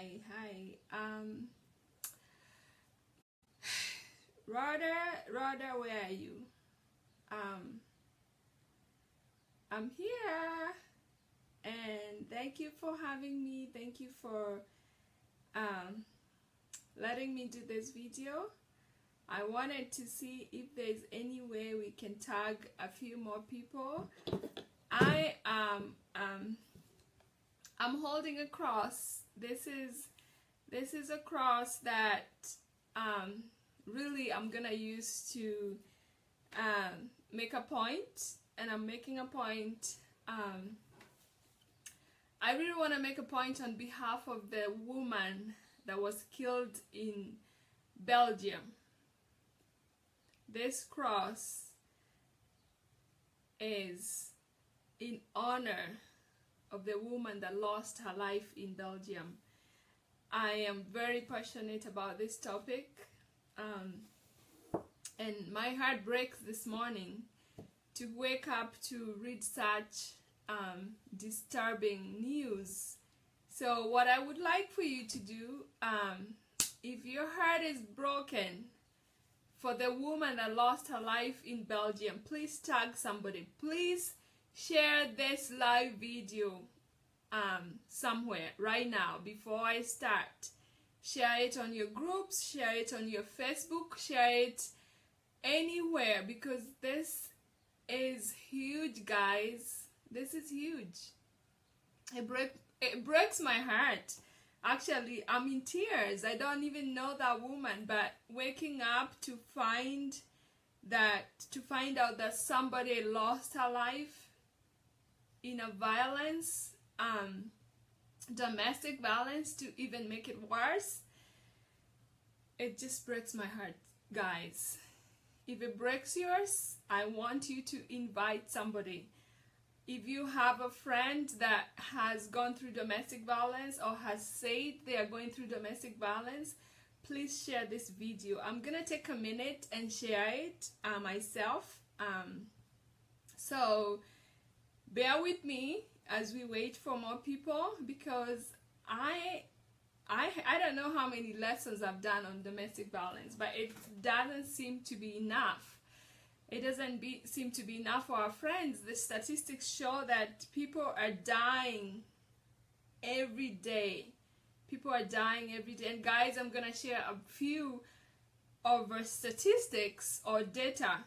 Hi. Rhoda, where are you? I'm here, and thank you for having me. Thank you for letting me do this video. I wanted to see if there's any way we can tag a few more people. I'm holding a cross. This is a cross that really I'm gonna use to make a point, and I'm making a point. I really want to make a point on behalf of the woman that was killed in Belgium. This cross is in honor of the woman that lost her life in Belgium. I am very passionate about this topic, and my heart breaks this morning to wake up to read such disturbing news. So what I would like for you to do, if your heart is broken for the woman that lost her life in Belgium, please tag somebody. Please share this live video somewhere right now before I start. Share it on your groups, share it on your Facebook, share it anywhere, because this is huge, guys. This is huge. It breaks my heart. Actually, I'm in tears. I don't even know that woman, but waking up to find out that somebody lost her life in a violence, domestic violence, to even make it worse, it just breaks my heart, guys. If it breaks yours, I want you to invite somebody. If you have a friend that has gone through domestic violence or has said they are going through domestic violence, please share this video. I'm gonna take a minute and share it myself. So bear with me as we wait for more people, because I don't know how many lessons I've done on domestic violence, but it doesn't seem to be enough. It doesn't seem to be enough for our friends. The statistics show that people are dying every day. People are dying every day. And guys, I'm going to share a few of our statistics or data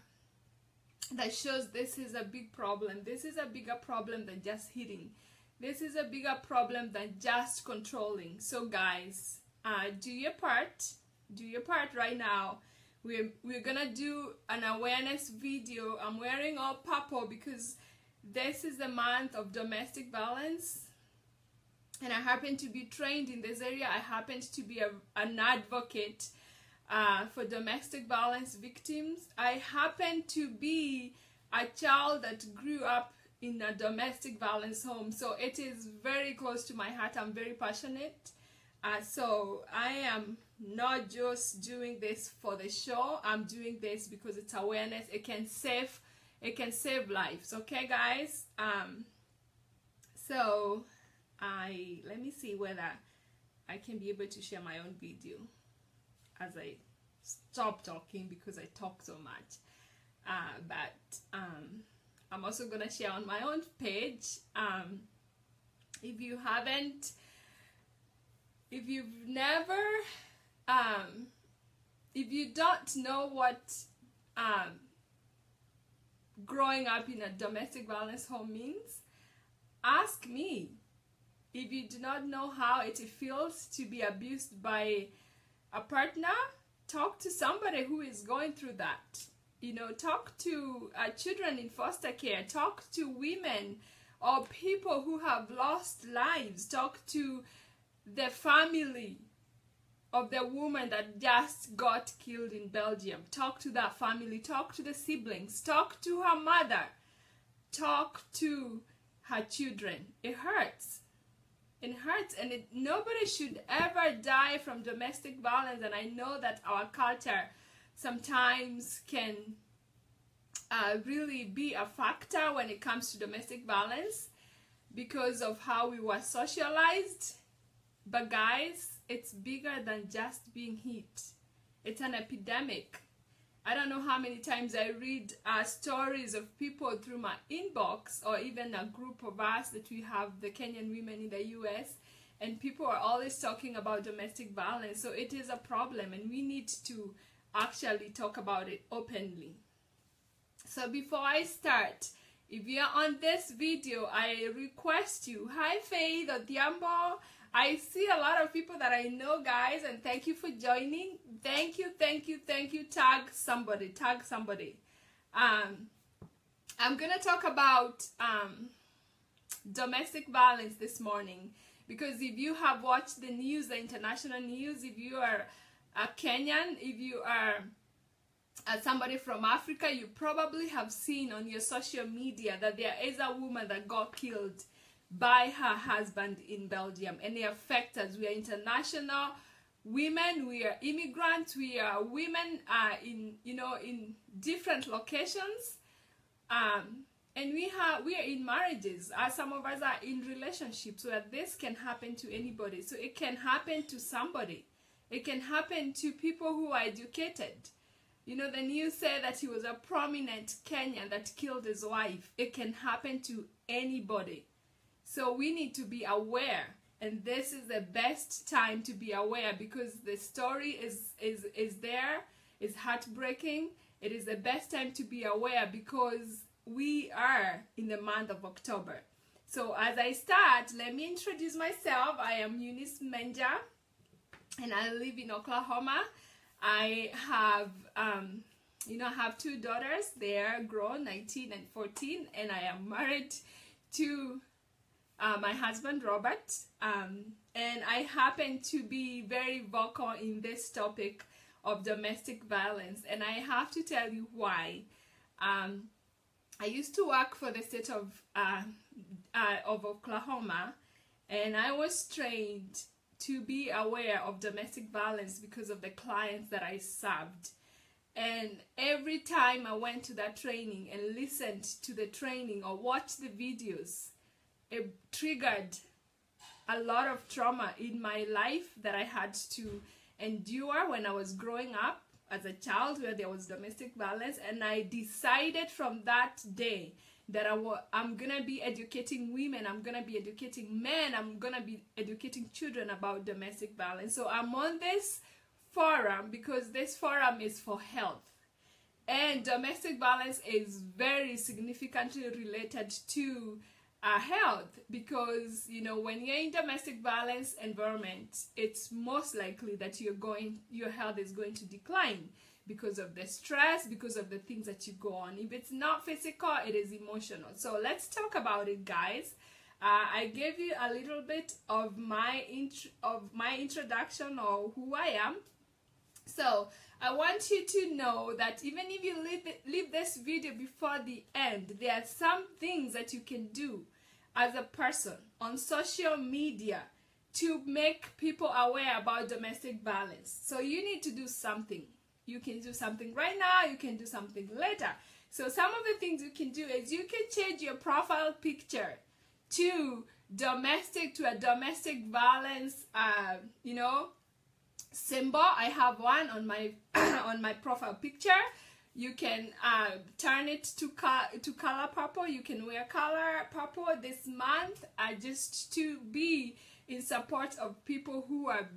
that shows this is a big problem. This is a bigger problem than just hitting. This is a bigger problem than just controlling. So guys, do your part. Do your part right now. We're gonna do an awareness video. I'm wearing all purple because this is the month of domestic violence, and I happen to be trained in this area. I happen to be an advocate for domestic violence victims. I happen to be a child that grew up in a domestic violence home, so it is very close to my heart. I'm very passionate. So I am not just doing this for the show. I'm doing this because it's awareness. It can save lives. Okay, guys. So let me see whether I can be able to share my own video as I stop talking, because I talk so much. But I'm also gonna share on my own page. If you don't know what growing up in a domestic violence home means, ask me. If you do not know how it feels to be abused by a partner, talk to somebody who is going through that. You know, talk to children in foster care, talk to women or people who have lost lives, talk to the family of the woman that just got killed in Belgium. Talk to that family, talk to the siblings, talk to her mother, talk to her children. It hurts. It hurts, and nobody should ever die from domestic violence. And I know that our culture sometimes can really be a factor when it comes to domestic violence because of how we were socialized. But guys, it's bigger than just being hit. It's an epidemic. I don't know how many times I read stories of people through my inbox, or even a group of us that we have, the Kenyan women in the US, and people are always talking about domestic violence. So it is a problem, and we need to actually talk about it openly. So before I start, if you're on this video, I request you, hi Faith Odhiambo. I see a lot of people that I know, guys, and thank you for joining. Thank you, thank you, thank you. Tag somebody, tag somebody. I'm gonna talk about domestic violence this morning, because if you have watched the news, the international news, if you are a Kenyan, if you are somebody from Africa, you probably have seen on your social media that there is a woman that got killed by her husband in Belgium. And it affects us. We are international women, we are immigrants, we are women in different locations, and we are in marriages. Some of us are in relationships where this can happen to anybody. So it can happen to somebody. It can happen to people who are educated. You know, the news said that he was a prominent Kenyan that killed his wife. It can happen to anybody. So we need to be aware, and this is the best time to be aware, because the story is there. It's heartbreaking. It is the best time to be aware, because we are in the month of October. So as I start, let me introduce myself. I am Eunice Menja, and I live in Oklahoma. I have I have two daughters. They are grown, 19 and 14, and I am married to my husband Robert, and I happen to be very vocal in this topic of domestic violence, and I have to tell you why. I used to work for the state of Oklahoma, and I was trained to be aware of domestic violence because of the clients that I served. And every time I went to that training and listened to the training or watched the videos, it triggered a lot of trauma in my life that I had to endure when I was growing up as a child, where there was domestic violence. And I decided from that day that I'm going to be educating women, I'm going to be educating men, I'm going to be educating children about domestic violence. So I'm on this forum because this forum is for health. And domestic violence is very significantly related to health, because when you're in domestic violence environment, it's most likely that your health is going to decline because of the stress, because of the things that you go on. If it's not physical, it is emotional. So let's talk about it, guys. I gave you a little bit of my introduction, or who I am. So I want you to know that even if you leave this video before the end, there are some things that you can do as a person on social media to make people aware about domestic violence. So you need to do something. You can do something right now, you can do something later. So some of the things you can do is you can change your profile picture to a domestic violence symbol. I have one on my on my profile picture. You can turn it to color purple. You can wear color purple this month, just to be in support of people who are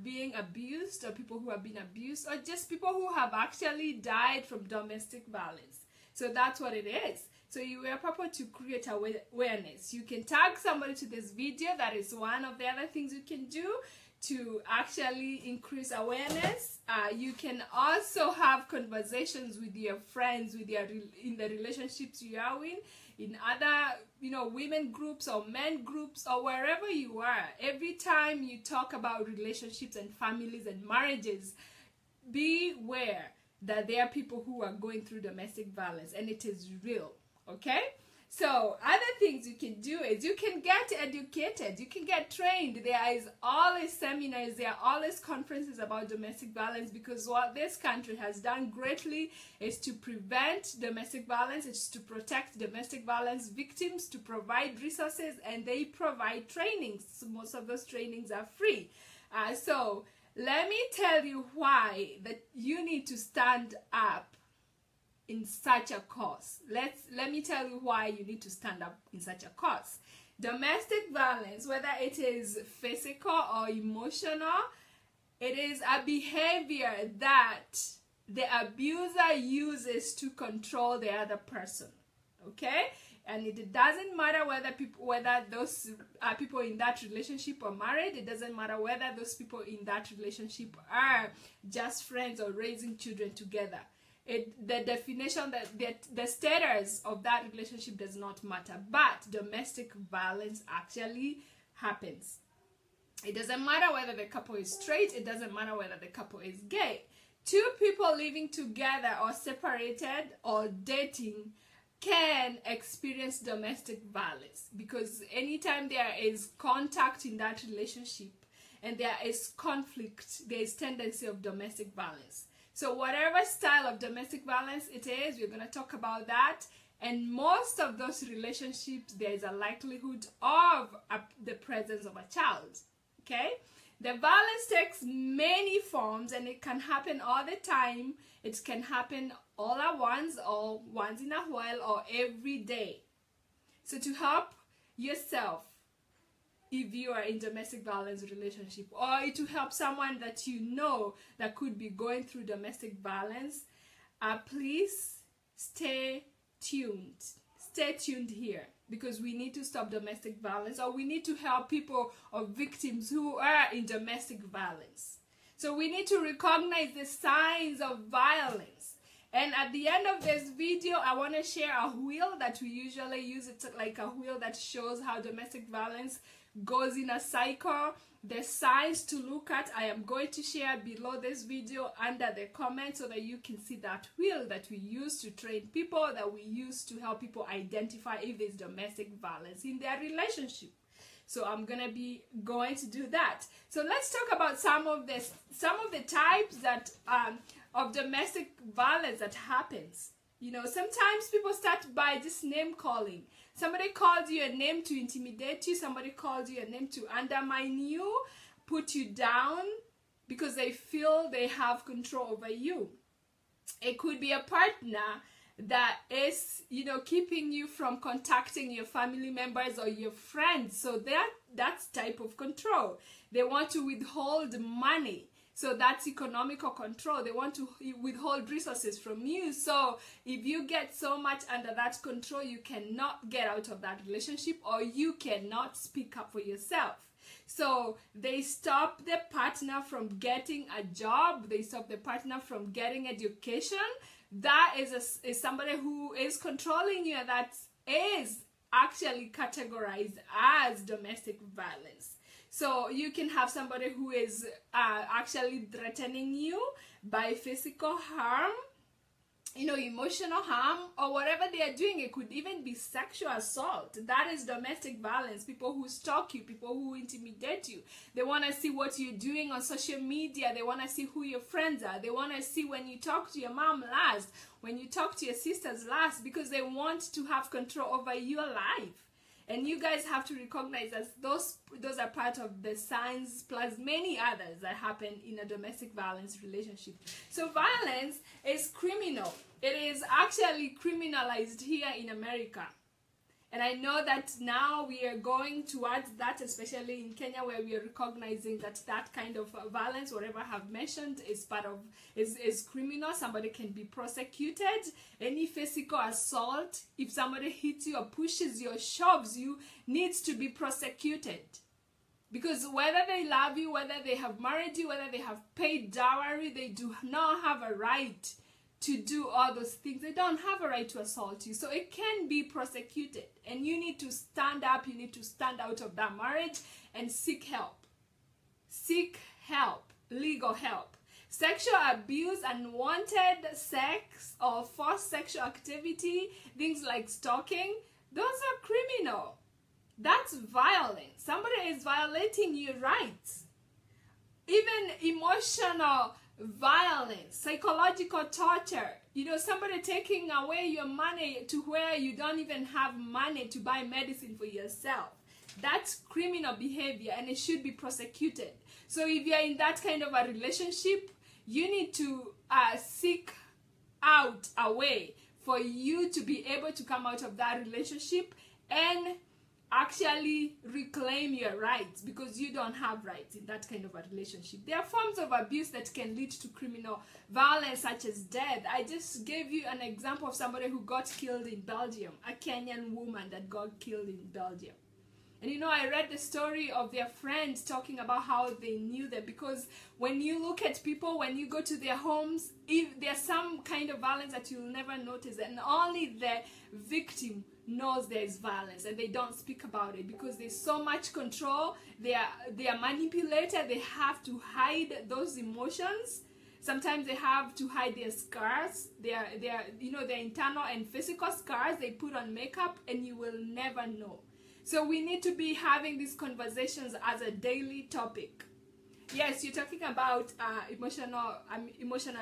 being abused, or people who have been abused, or just people who have actually died from domestic violence. So that's what it is. So you wear purple to create awareness. You can tag somebody to this video. That is one of the other things you can do to actually increase awareness. You can also have conversations with your friends, in the relationships you are in other women groups or men groups or wherever you are. Every time you talk about relationships and families and marriages, beware that there are people who are going through domestic violence, and it is real. Okay, So other things you can do is you can get educated, you can get trained. There is always seminars, there are always conferences about domestic violence, because what this country has done greatly is to prevent domestic violence, it's to protect domestic violence victims, to provide resources, and they provide trainings. So most of those trainings are free. So let me tell you why that you need to stand up in such a cause. Let me tell you why you need to stand up in such a cause. Domestic violence, whether it is physical or emotional, it is a behavior that the abuser uses to control the other person. Okay? And it doesn't matter whether those people in that relationship are married. It doesn't matter whether those people in that relationship are just friends or raising children together. The definition, that the status of that relationship does not matter, but domestic violence actually happens. It doesn't matter whether the couple is straight, it doesn't matter whether the couple is gay. Two people living together or separated or dating can experience domestic violence, because anytime there is contact in that relationship and there is conflict, there is tendency of domestic violence. So whatever style of domestic violence it is, we're going to talk about that. And most of those relationships, there is a likelihood of the presence of a child. Okay? The violence takes many forms, and it can happen all the time. It can happen all at once, or once in a while, or every day. So to help yourself, if you are in domestic violence relationship, or to help someone that you know that could be going through domestic violence, please stay tuned. Stay tuned here, because we need to stop domestic violence, or we need to help people or victims who are in domestic violence. So we need to recognize the signs of violence. And at the end of this video, I want to share a wheel that we usually use. It's like a wheel that shows how domestic violence goes in a cycle. The signs to look at, I am going to share below this video under the comments, so that you can see that wheel that we use to train people, that we use to help people identify if there's domestic violence in their relationship. So I'm gonna be going to do that. So let's talk about some of the types that of domestic violence that happens. You know, sometimes people start by just name calling. Somebody calls you a name to intimidate you. Somebody calls you a name to undermine you, put you down, because they feel they have control over you. It could be a partner that is, you know, keeping you from contacting your family members or your friends. So that's type of control. They want to withhold money. So that's economical control. They want to withhold resources from you. So if you get so much under that control, you cannot get out of that relationship, or you cannot speak up for yourself. So they stop the partner from getting a job. They stop the partner from getting education. That is somebody who is controlling you, and that is actually categorized as domestic violence. So you can have somebody who is actually threatening you by physical harm, you know, emotional harm, or whatever they are doing. It could even be sexual assault. That is domestic violence. People who stalk you, people who intimidate you. They want to see what you're doing on social media. They want to see who your friends are. They want to see when you talk to your mom last, when you talk to your sisters last, because they want to have control over your life. And you guys have to recognize that those are part of the signs, plus many others that happen in a domestic violence relationship. So violence is criminal. It is actually criminalized here in America. And I know that now we are going towards that, especially in Kenya, where we are recognizing that that kind of violence, whatever I have mentioned, is part of is criminal. Somebody can be prosecuted. Any physical assault, if somebody hits you or pushes you or shoves you, needs to be prosecuted. Because whether they love you, whether they have married you, whether they have paid dowry, they do not have a right to do all those things. They don't have a right to assault you. So it can be prosecuted. And you need to stand up. You need to stand out of that marriage and seek help. Seek help. Legal help. Sexual abuse, unwanted sex, or forced sexual activity, things like stalking, those are criminal. That's violence. Somebody is violating your rights. Even emotional violence, psychological torture, you know, somebody taking away your money to where you don't even have money to buy medicine for yourself. That's criminal behavior, and it should be prosecuted. So if you're in that kind of a relationship, you need to seek out a way for you to be able to come out of that relationship and actually reclaim your rights, because you don't have rights in that kind of a relationship. There are forms of abuse that can lead to criminal violence, such as death. I just gave you an example of somebody who got killed in Belgium, a Kenyan woman that got killed in Belgium. And you know, I read the story of their friends talking about how they knew them, because when you look at people, when you go to their homes, if there's some kind of violence that you'll never notice, and only the victim knows there is violence, and they don't speak about it because there's so much control. They are manipulated. They have to hide those emotions. Sometimes they have to hide their scars, their you know, their internal and physical scars. They put on makeup, and you will never know. So we need to be having these conversations as a daily topic. Yes, you're talking about emotional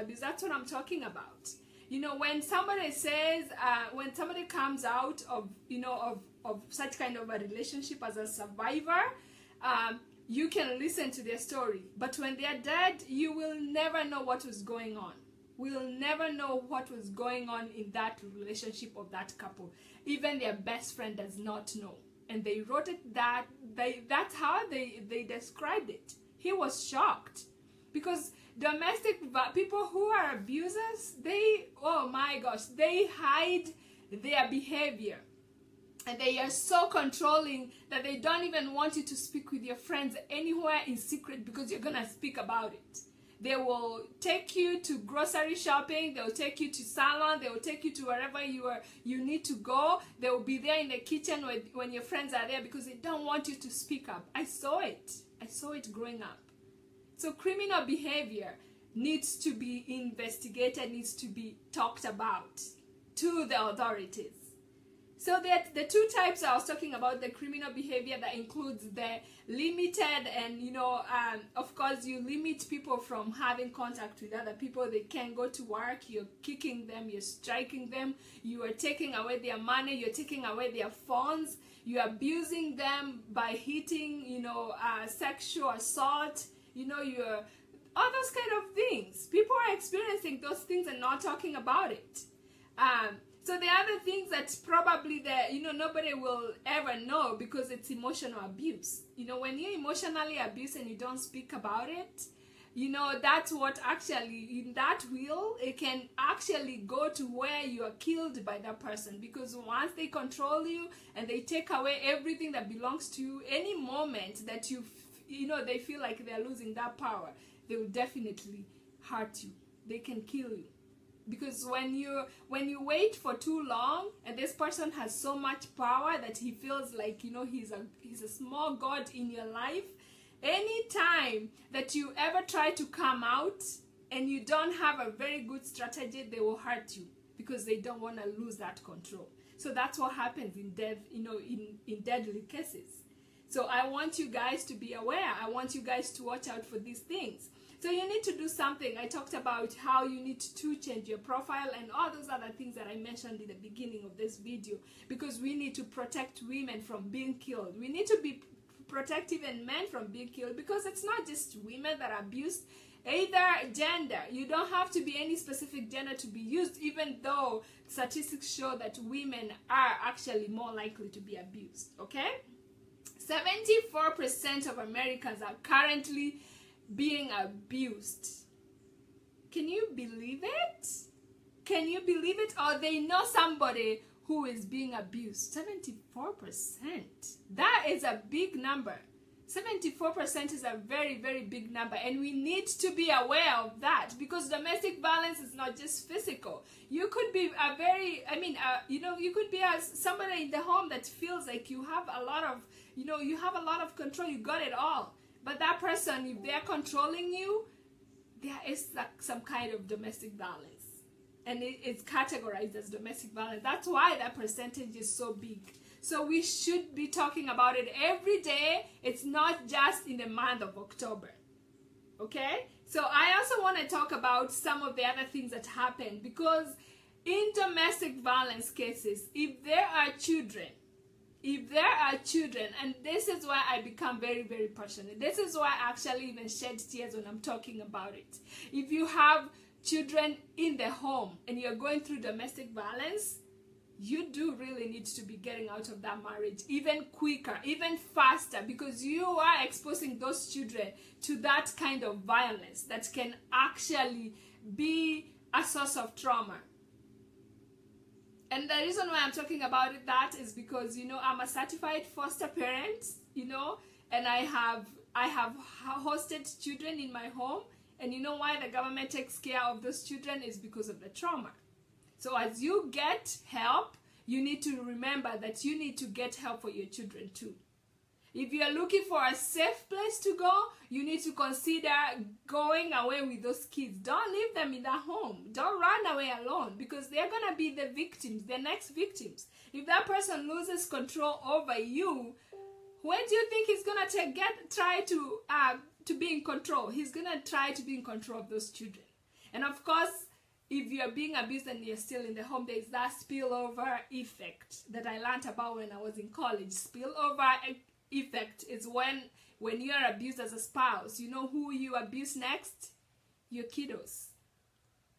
abuse. That's what I'm talking about. You know, when somebody says, when somebody comes out of, you know, of such kind of a relationship as a survivor, you can listen to their story. But when they're dead, you will never know what was going on. We'll never know what was going on in that relationship of that couple. Even their best friend does not know. And they wrote it that's how they described it. He was shocked, because people who are abusers, oh my gosh, they hide their behavior, and they are so controlling that they don't even want you to speak with your friends anywhere in secret, because you're gonna speak about it. They will take you to grocery shopping. They will take you to salon. They will take you to wherever you need to go. They will be there in the kitchen when your friends are there, because they don't want you to speak up. I saw it. I saw it growing up. So criminal behavior needs to be investigated, needs to be talked about to the authorities. So that the two types I was talking about, the criminal behavior that includes the limited, and you know, of course you limit people from having contact with other people. They can't go to work. You're kicking them, you're striking them, you are taking away their money, you're taking away their phones, you're abusing them by hitting, you know, sexual assault, you know, you're all those kind of things. People are experiencing those things and not talking about it. So the other things that probably nobody will ever know, because it's emotional abuse. You know, when you're emotionally abused and you don't speak about it, you know, that's what actually, in that will, it can actually go to where you are killed by that person. Because once they control you and they take away everything that belongs to you, any moment that they feel like they're losing that power, they will definitely hurt you. They can kill you. Because when you wait for too long, and this person has so much power that he feels like, you know, he's a small god in your life, any time that you ever try to come out and you don't have a very good strategy, they will hurt you, because they don't want to lose that control. So that's what happens in deadly cases. So I want you guys to be aware. I want you guys to watch out for these things. So you need to do something. I talked about how you need to change your profile and all those other things that I mentioned in the beginning of this video, because we need to protect women from being killed. We need to be protect even men from being killed, because it's not just women that are abused, either gender. You don't have to be any specific gender to be used, even though statistics show that women are actually more likely to be abused, okay? 74% of Americans are currently being abused. Can you believe it? Can you believe it? Or they know somebody who is being abused. 74%. That is a big number. 74% is a very, very big number, and we need to be aware of that, because domestic violence is not just physical. You could be you could be somebody in the home that feels like you have a lot of control, you got it all. But that person, if they're controlling you, there is some kind of domestic violence. And it's categorized as domestic violence. That's why that percentage is so big. So we should be talking about it every day. It's not just in the month of October. Okay? So I also want to talk about some of the other things that happen, because in domestic violence cases, if there are children, and this is why I become very, very passionate. This is why I actually even shed tears when I'm talking about it. If you have children in the home and you're going through domestic violence, you do really need to be getting out of that marriage even quicker, even faster, because you are exposing those children to that kind of violence that can actually be a source of trauma. And the reason why I'm talking about it, that is because, you know, I'm a certified foster parent, you know, and I have hosted children in my home, and you know why the government takes care of those children is because of the trauma. So as you get help, you need to remember that you need to get help for your children too. If you are looking for a safe place to go, you need to consider going away with those kids. Don't leave them in their home. Don't run away alone, because they're going to be the victims, the next victims. If that person loses control over you, when do you think he's going to try to be in control? He's going to try to be in control of those children. And of course, if you're being abused and you're still in the home, there's that spillover effect that I learned about when I was in college. Spillover effect is when you are abused as a spouse, you know who you abuse next? Your kiddos.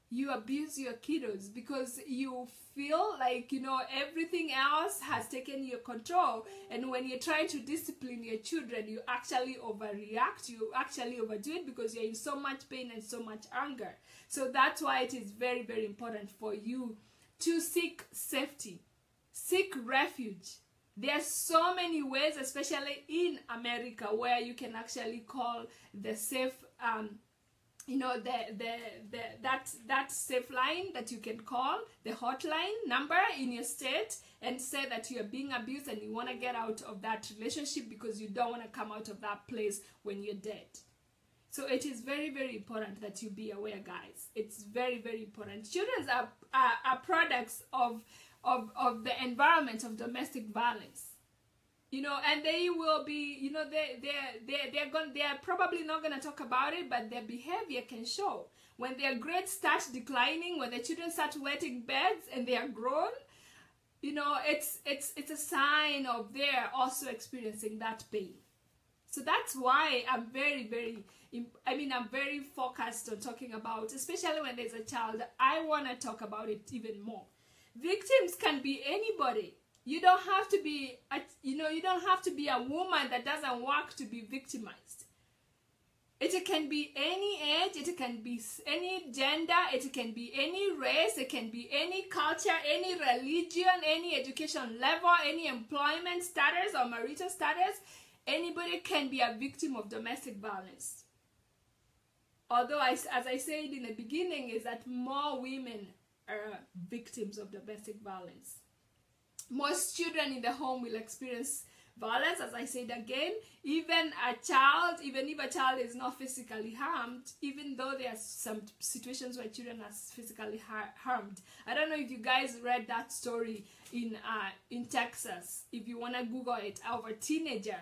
You abuse your kiddos because you feel like, you know, everything else has taken your control, and when you're trying to discipline your children, you actually overreact, you actually overdo it because you're in so much pain and so much anger. So that's why it is very, very important for you to seek safety, seek refuge. There are so many ways, especially in America, where you can actually call the safe, you know, that safe line that you can call, the hotline number in your state, and say that you are being abused and you want to get out of that relationship because you don't want to come out of that place when you're dead. So it is very, very important that you be aware, guys. It's very, very important. Children are products of the environment of domestic violence, you know, and they will be, you know, they're probably not going to talk about it, but their behavior can show. When their grades start declining, when the children start wetting beds and they are grown, you know, it's a sign of they're also experiencing that pain. So that's why I'm very, I'm very focused on talking about, especially when there's a child, I want to talk about it even more. Victims can be anybody. You don't have to be, you don't have to be a woman that doesn't work to be victimized. It can be any age, it can be any gender, it can be any race, it can be any culture, any religion, any education level, any employment status or marital status. Anybody can be a victim of domestic violence. Although, as I said in the beginning, is that more women are victims of domestic violence. Most children in the home will experience violence, as I said again. Even if a child is not physically harmed, even though there are some situations where children are physically harmed. I don't know if you guys read that story in Texas. If you want to Google it, of a teenager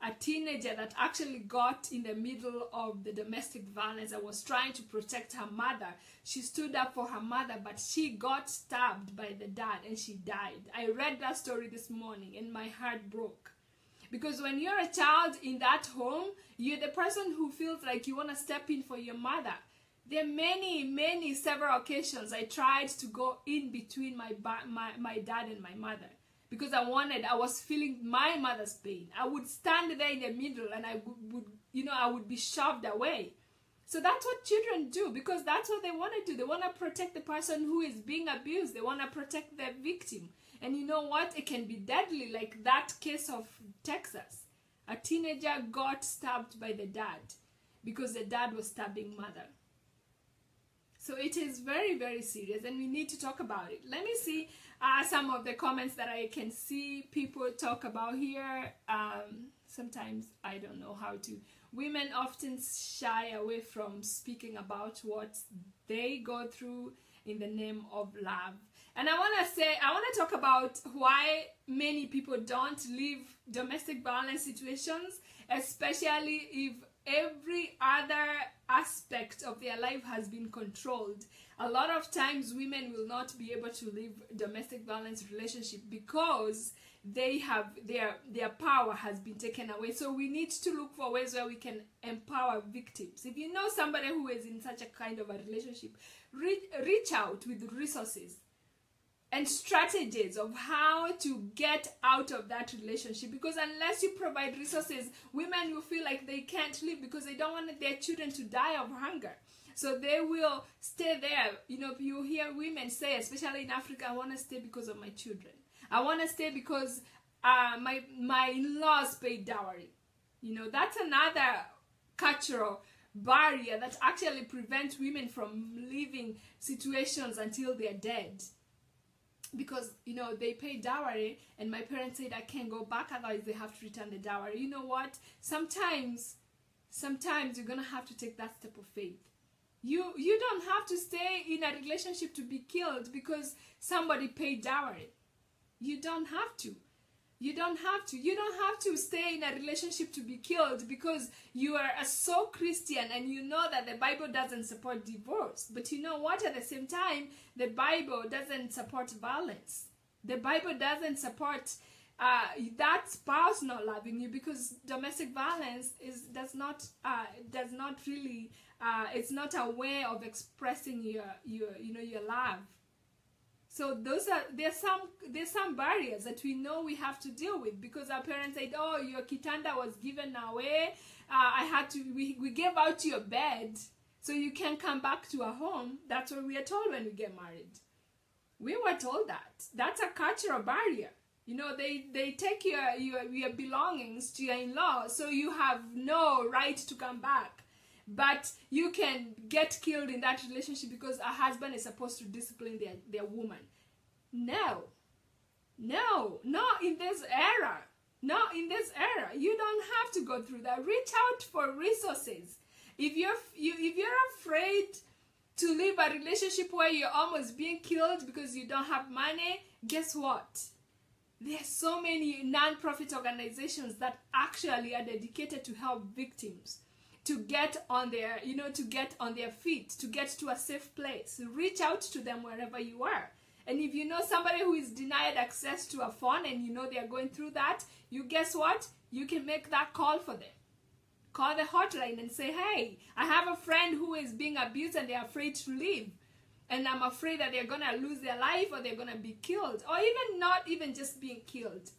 that actually got in the middle of the domestic violence and was trying to protect her mother. She stood up for her mother, but she got stabbed by the dad and she died. I read that story this morning and my heart broke. Because when you're a child in that home, you're the person who feels like you want to step in for your mother. There are several occasions I tried to go in between my dad and my mother. Because I was feeling my mother's pain. I would stand there in the middle and I would be shoved away. So that's what children do, because that's what they want to do. They want to protect the person who is being abused. They want to protect the victim. And you know what? It can be deadly, like that case of Texas. A teenager got stabbed by the dad because the dad was stabbing mother. So it is very, very serious and we need to talk about it. Let me see some of the comments that I can see people talk about here. Sometimes I don't know how to. Women often shy away from speaking about what they go through in the name of love. And I want to talk about why many people don't leave domestic violence situations, especially if every other aspect of their life has been controlled. A lot of times women will not be able to leave domestic violence relationship because they have their power has been taken away. So we need to look for ways where we can empower victims. If you know somebody who is in such a kind of a relationship, reach out with resources and strategies of how to get out of that relationship, because unless you provide resources, women will feel like they can't live because they don't want their children to die of hunger. So they will stay there. You know, you hear women say, especially in Africa, I want to stay because of my children. I want to stay because my in-laws pay dowry. You know, that's another cultural barrier that actually prevents women from leaving situations until they're dead. Because, you know, they pay dowry and my parents said I can't go back, otherwise they have to return the dowry. You know what? Sometimes you're going to have to take that step of faith. You don't have to stay in a relationship to be killed because somebody paid dowry. You don't have to. You don't have to. You don't have to stay in a relationship to be killed because you are so Christian and you know that the Bible doesn't support divorce. But you know what? At the same time, the Bible doesn't support violence. The Bible doesn't support that spouse not loving you, because domestic violence does not really it's not a way of expressing your love. So there's some barriers that we know we have to deal with, because our parents said, oh, your kitanda was given away, we gave out your bed so you can come back to a home. That's what we are told when we get married. We were told that. That's a cultural barrier. You know, they take your belongings to your in-law, so you have no right to come back. But you can get killed in that relationship because a husband is supposed to discipline their woman. No, not in this era. Not in this era. You don't have to go through that. Reach out for resources. If you're afraid to leave a relationship where you're almost being killed because you don't have money, guess what? There are so many non-profit organizations that actually are dedicated to help victims to get on their feet, to get to a safe place. Reach out to them wherever you are. And if you know somebody who is denied access to a phone and you know they are going through that, guess what? You can make that call for them. Call the hotline and say, hey, I have a friend who is being abused and they're afraid to leave. And I'm afraid that they're going to lose their life or they're going to be killed. Or even not even just being killed.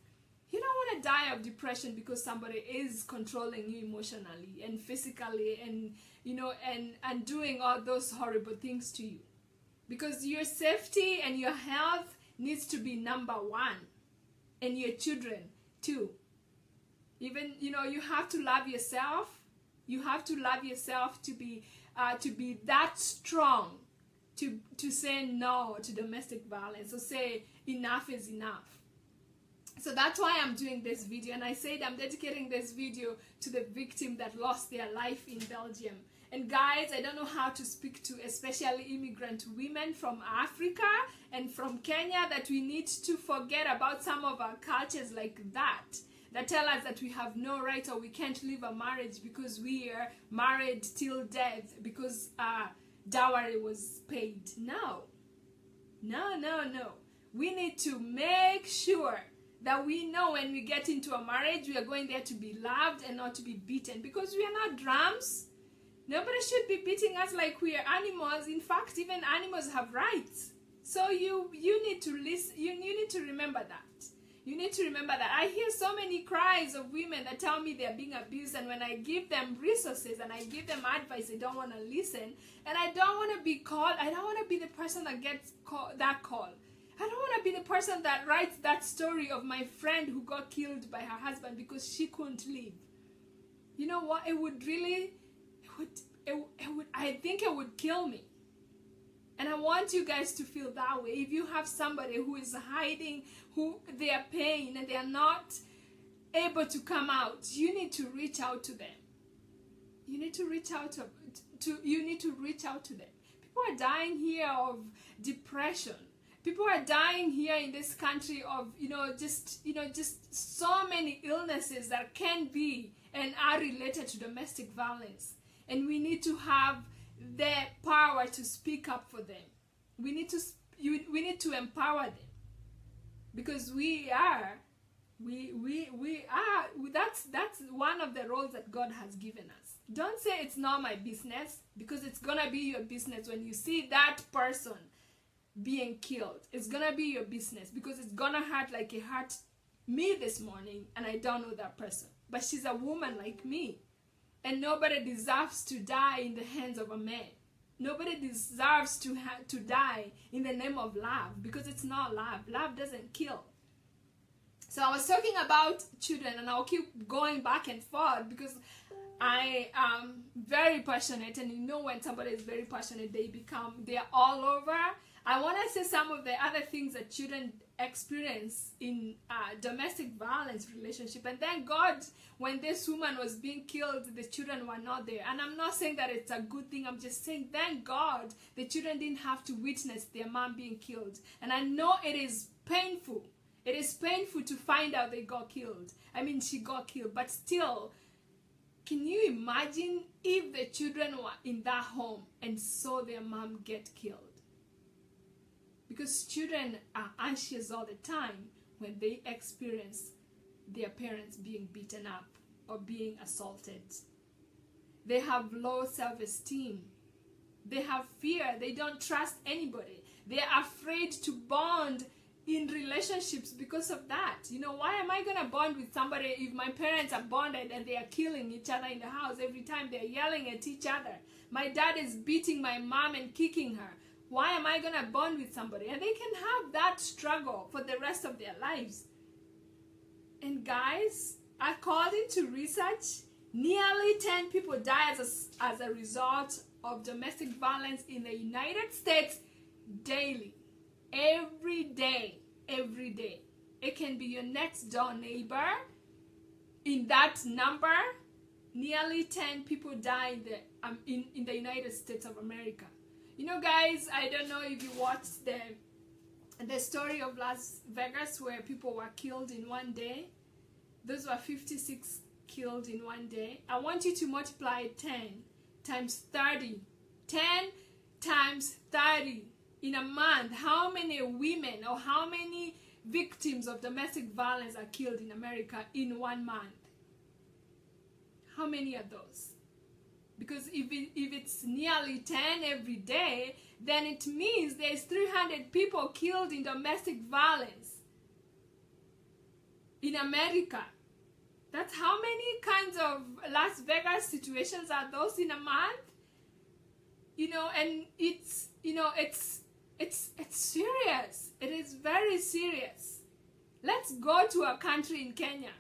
You don't want to die of depression because somebody is controlling you emotionally and physically and, you know, and doing all those horrible things to you. Because your safety and your health needs to be number one. And your children too. Even, you know, you have to love yourself. You have to love yourself to be that strong to say no to domestic violence. So say enough is enough. So that's why I'm doing this video, and I said I'm dedicating this video to the victim that lost their life in Belgium. And guys, I don't know how to speak to especially immigrant women from Africa and from Kenya, that we need to forget about some of our cultures like that tell us that we have no right or we can't live a marriage because we are married till death because dowry was paid. No. We need to make sure that we know when we get into a marriage, we are going there to be loved and not to be beaten, because we are not drums. Nobody should be beating us like we are animals. In fact, even animals have rights. So you need to listen. You need to remember that. You need to remember that. I hear so many cries of women that tell me they're being abused, and when I give them resources and I give them advice, they don't want to listen. And I don't want to be called. I don't want to be the person that gets that call. I don't want to be the person that writes that story of my friend who got killed by her husband because she couldn't leave. You know what? I think it would kill me. And I want you guys to feel that way. If you have somebody who is hiding their pain and they are not able to come out, you need to reach out to them. You need to reach out to them. People are dying here of depression. People are dying here in this country of, just so many illnesses that can be and are related to domestic violence. And we need to have the power to speak up for them. We need to empower them, because that's one of the roles that God has given us. Don't say it's not my business, because it's gonna be your business when you see that person being killed. It's gonna be your business, because it's gonna hurt like it hurt me this morning, and I don't know that person, but she's a woman like me, and nobody deserves to die in the hands of a man. Nobody deserves to die in the name of love, because it's not love. Love doesn't kill. So I was talking about children, and I'll keep going back and forth because I am very passionate, and when somebody is very passionate, they're all over. I want to say some of the other things that children experience in domestic violence relationship. And thank God, when this woman was being killed, the children were not there. And I'm not saying that it's a good thing. I'm just saying, thank God, the children didn't have to witness their mom being killed. And I know it is painful. It is painful to find out they got killed. I mean, she got killed. But still, can you imagine if the children were in that home and saw their mom get killed? Because children are anxious all the time when they experience their parents being beaten up or being assaulted. They have low self-esteem. They have fear. They don't trust anybody. They're afraid to bond in relationships because of that. Why am I going to bond with somebody if my parents are bonded and they are killing each other in the house every time? They're yelling at each other. My dad is beating my mom and kicking her. Why am I going to bond with somebody? And they can have that struggle for the rest of their lives. And guys, according to research, nearly 10 people die as a result of domestic violence in the United States daily. Every day. It can be your next door neighbor. In that number, nearly 10 people die in the United States of America. Guys, I don't know if you watched the story of Las Vegas where people were killed in one day. Those were 56 killed in one day. I want you to multiply 10 times 30. 10 times 30 in a month. How many women or how many victims of domestic violence are killed in America in 1 month? How many are those? Because if it's nearly 10 every day, then it means there's 300 people killed in domestic violence in America. That's how many kinds of Las Vegas situations are those in a month? And it's serious. It is very serious. Let's go to a country in Kenya,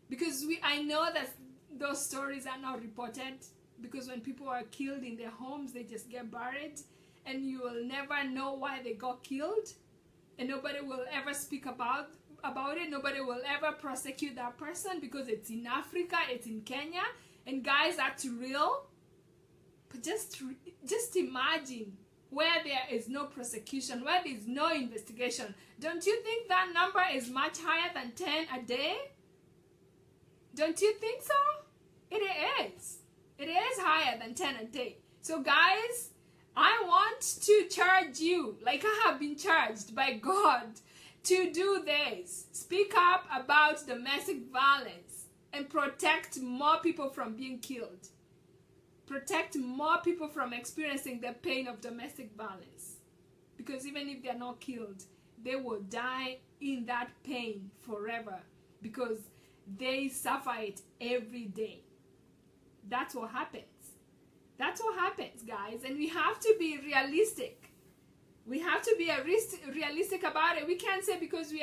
because I know that those stories are not reported. Because when people are killed in their homes, they just get buried, and you will never know why they got killed, and nobody will ever speak about it. Nobody will ever prosecute that person because it's in Africa, it's in Kenya, and guys, that's real. But just imagine where there is no prosecution, where there is no investigation. Don't you think that number is much higher than 10 a day? Don't you think so? It is. It is higher than 10 a day. So guys, I want to charge you, like I have been charged by God, to do this. Speak up about domestic violence and protect more people from being killed. Protect more people from experiencing the pain of domestic violence. Because even if they're not killed, they will die in that pain forever, because they suffer it every day. That's what happens. That's what happens, guys. And we have to be realistic. We have to be realistic about it. We can't say because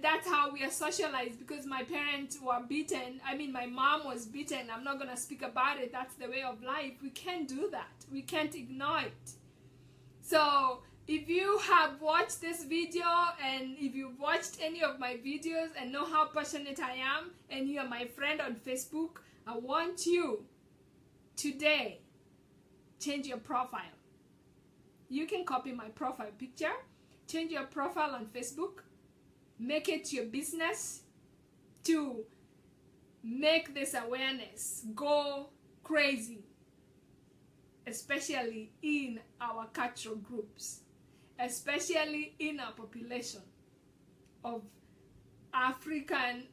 that's how we are socialized, because my parents were beaten. I mean, my mom was beaten. I'm not going to speak about it. That's the way of life. We can't do that. We can't ignore it. So if you have watched this video, and if you've watched any of my videos and know how passionate I am, and you are my friend on Facebook, I want you today change your profile. You can copy my profile picture, change your profile on Facebook, make it your business to make this awareness go crazy, especially in our cultural groups, especially in our population of African,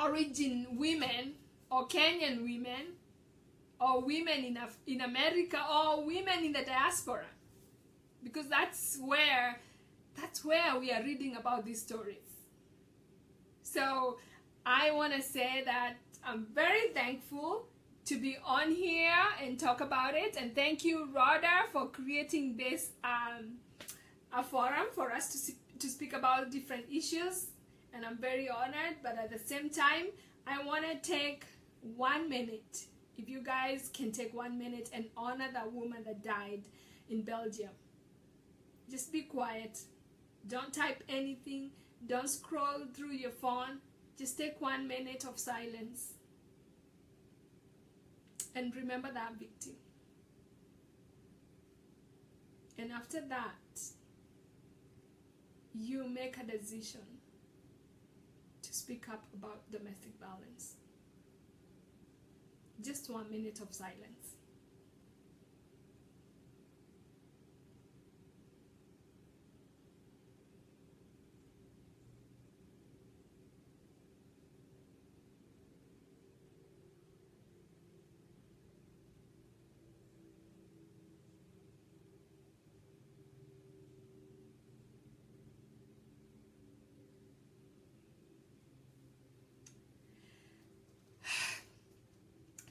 origin women, or Kenyan women, or women in America, or women in the diaspora, because that's where we are reading about these stories. So I want to say that I'm very thankful to be on here and talk about it, and thank you, Rhoda, for creating this a forum for us to speak about different issues, and I'm very honored. But at the same time, I want to take 1 minute. If you guys can take 1 minute and honor that woman that died in Belgium. Just be quiet. Don't type anything. Don't scroll through your phone. Just take 1 minute of silence and remember that victim. And after that, you make a decision to speak up about domestic violence. Just 1 minute of silence.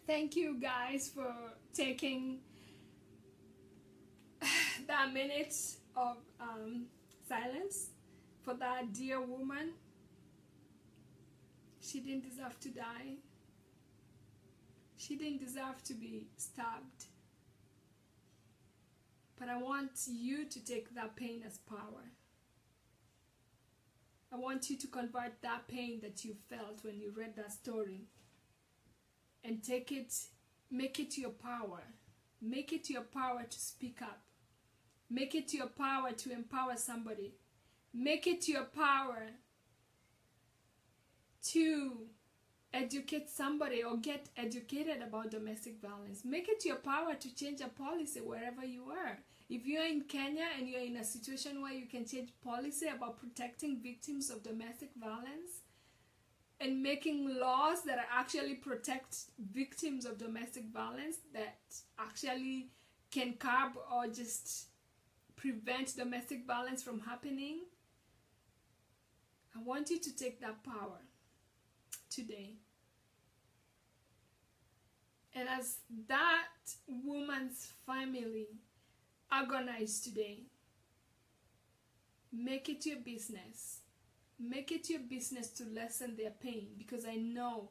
Thank you guys for taking that minute of silence for that dear woman. She didn't deserve to die. She didn't deserve to be stabbed. But I want you to take that pain as power. I want you to convert that pain that you felt when you read that story and take it, make it your power. Make it your power to speak up. Make it your power to empower somebody. Make it your power to educate somebody or get educated about domestic violence. Make it your power to change a policy wherever you are. If you're in Kenya and you're in a situation where you can change policy about protecting victims of domestic violence and making laws that actually protect victims of domestic violence, that actually can curb or just prevent domestic violence from happening, I want you to take that power today. And as that woman's family agonize today, make it your business. Make it your business to lessen their pain, because I know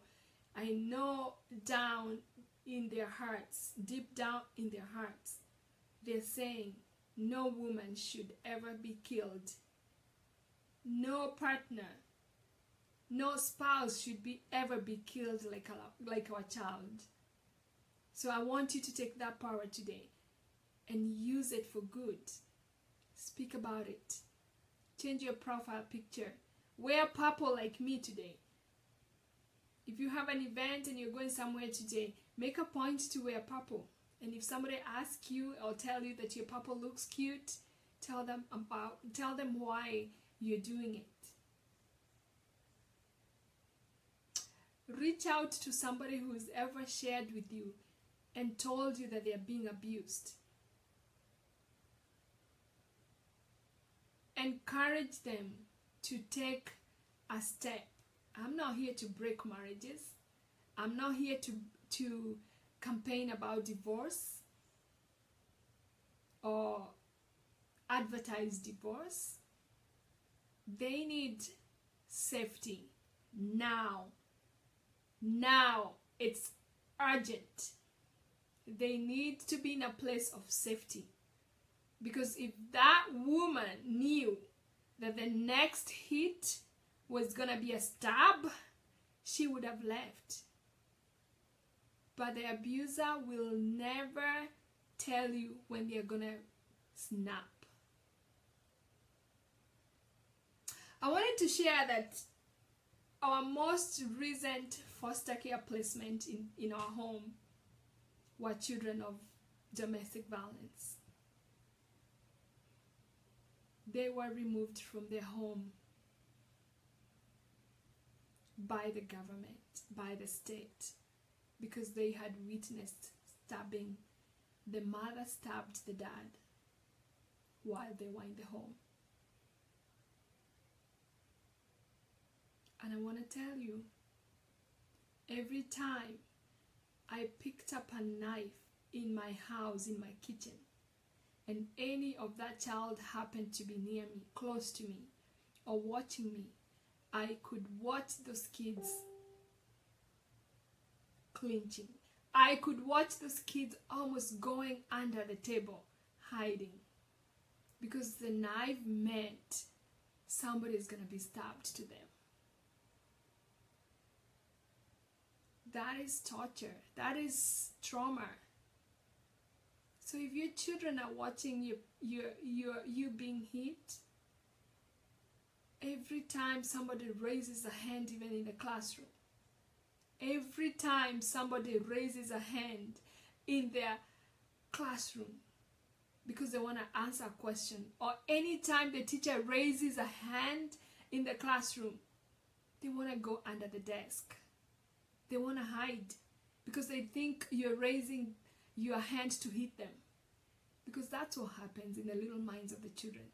down in their hearts, deep down in their hearts, they're saying no woman should ever be killed. No partner, no spouse should ever be killed like our child. So I want you to take that power today and use it for good. Speak about it. Change your profile picture. Wear purple like me today. If you have an event and you're going somewhere today, make a point to wear purple. And if somebody asks you or tell you that your purple looks cute, tell them why you're doing it. Reach out to somebody who's ever shared with you and told you that they're being abused. Encourage them to take a step. I'm not here to break marriages. I'm not here to campaign about divorce or advertise divorce. They need safety now. Now, it's urgent. They need to be in a place of safety. Because if that woman knew that the next hit was going to be a stab, she would have left. But the abuser will never tell you when they're going to snap. I wanted to share that our most recent foster care placement in our home were children of domestic violence. They were removed from their home by the government, by the state, because they had witnessed stabbing. The mother stabbed the dad while they were in the home. And I want to tell you, every time I picked up a knife in my house, in my kitchen, and any of that child happened to be near me, close to me, or watching me, I could watch those kids clinching. I could watch those kids almost going under the table, hiding. Because the knife meant somebody is going to be stabbed to them. That is torture. That is trauma. So if your children are watching you being hit, every time somebody raises a hand, even in the classroom, every time somebody raises a hand in their classroom because they want to answer a question, or anytime the teacher raises a hand in the classroom, they want to go under the desk. They want to hide because they think you're raising your hand to hit them. Because that's what happens in the little minds of the children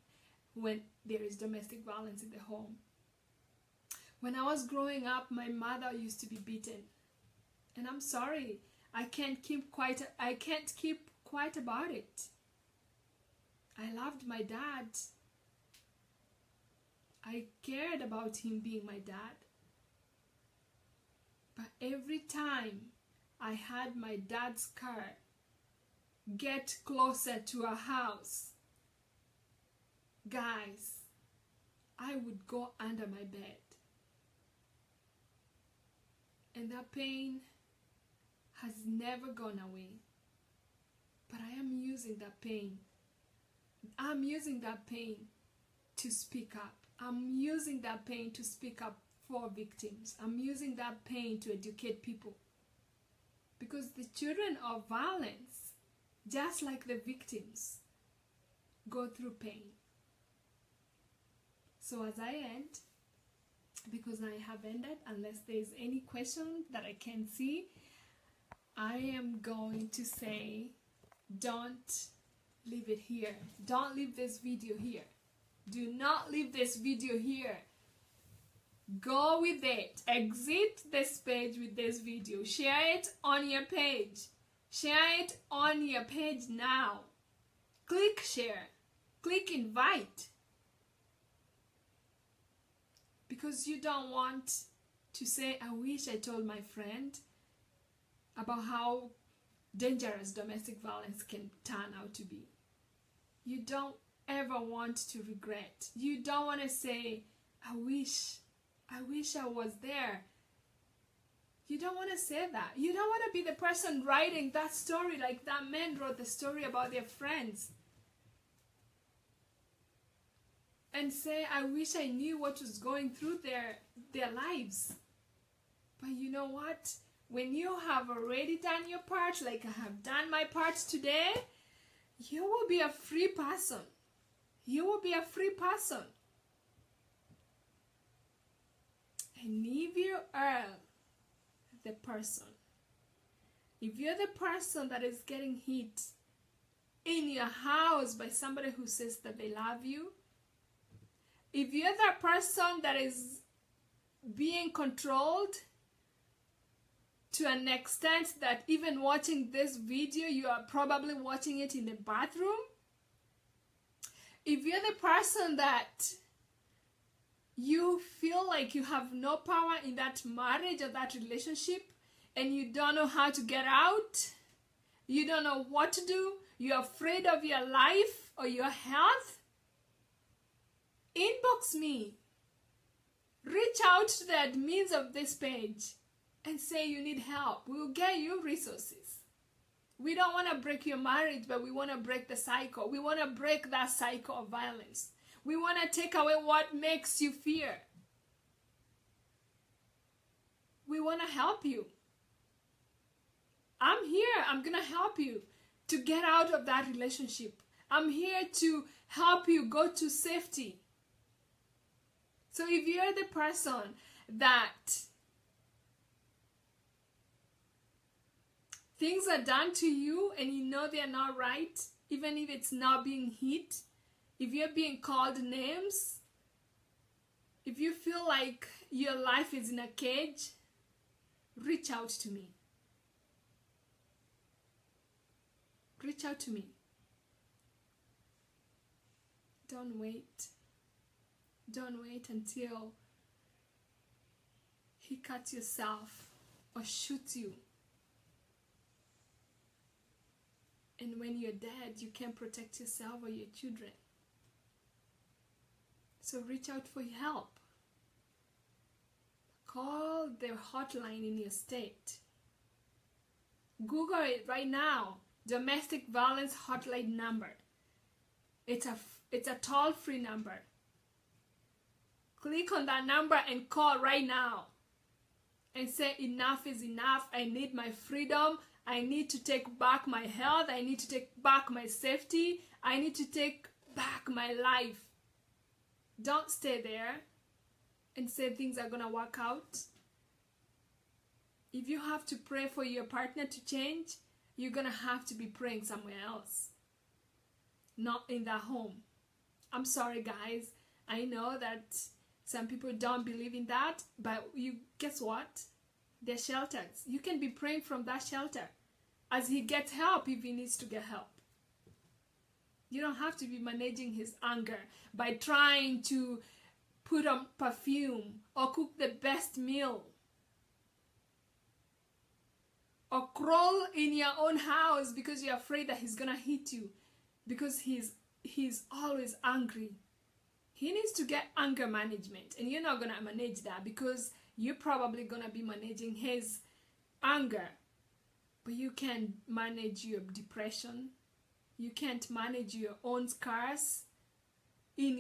when there is domestic violence in the home. When I was growing up, my mother used to be beaten. And I'm sorry, I can't keep quiet about it. I loved my dad. I cared about him being my dad. But every time I had my dad's car get closer to our house, guys, I would go under my bed. And that pain has never gone away. But I am using that pain. I'm using that pain to speak up. I'm using that pain to speak up for victims. I'm using that pain to educate people. Because the children of violence, just like the victims, go through pain. So as I end, because I have ended, unless there's any question that I can see, I am going to say, don't leave it here. Don't leave this video here. Do not leave this video here. Go with it. Exit this page with this video. Share it on your page. Share it on your page now. Click share. Click invite. Because you don't want to say, I wish I told my friend about how dangerous domestic violence can turn out to be. You don't ever want to regret. You don't want to say, I wish I was there. You don't want to say that. You don't want to be the person writing that story like that man wrote the story about their friends. And say, I wish I knew what was going through their lives. But you know what? When you have already done your part, like I have done my part today, you will be a free person. You will be a free person. And if you are the person, if you're the person that is getting hit in your house by somebody who says that they love you, if you're that person that is being controlled to an extent that even watching this video, you are probably watching it in the bathroom, if you're the person that you feel like you have no power in that marriage or that relationship and you don't know how to get out, you don't know what to do, you're afraid of your life or your health, inbox me. Reach out to the admins of this page and say you need help. We will get you resources. We don't want to break your marriage, but we want to break the cycle. We want to break that cycle of violence. We want to take away what makes you fear. We want to help you. I'm here. I'm going to help you to get out of that relationship. I'm here to help you go to safety. So if you're the person that things are done to you and you know they're not right, even if it's not being hit, if you're being called names, if you feel like your life is in a cage, reach out to me. Reach out to me. Don't wait. Don't wait until he cuts yourself or shoots you. And when you're dead, you can't protect yourself or your children. So reach out for help. Call their hotline in your state. Google it right now. Domestic violence hotline number. It's a toll-free number. Click on that number and call right now. And say enough is enough. I need my freedom. I need to take back my health. I need to take back my safety. I need to take back my life. Don't stay there and say things are going to work out. If you have to pray for your partner to change, you're going to have to be praying somewhere else. Not in that home. I'm sorry, guys. I know that some people don't believe in that, but you guess what? They're shelters. You can be praying from that shelter as he gets help if he needs to get help. You don't have to be managing his anger by trying to put on perfume or cook the best meal or crawl in your own house because you're afraid that he's gonna hit you because he's always angry. He needs to get anger management, and you're not gonna manage that because you're probably gonna be managing his anger, but you can't manage your depression. You can't manage your own scars, in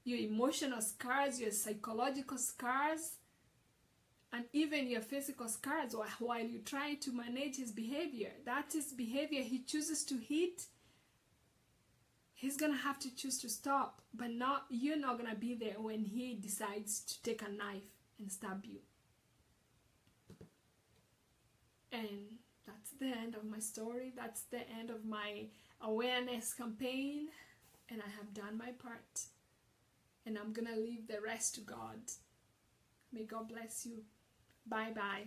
your emotional scars, your psychological scars, and even your physical scars while you try to manage his behavior. That is behavior he chooses to hit. He's gonna have to choose to stop, but you're not gonna be there when he decides to take a knife and stab you. And that's the end of my story. That's the end of my awareness campaign, and I have done my part, and I'm gonna leave the rest to God. May God bless you. Bye bye.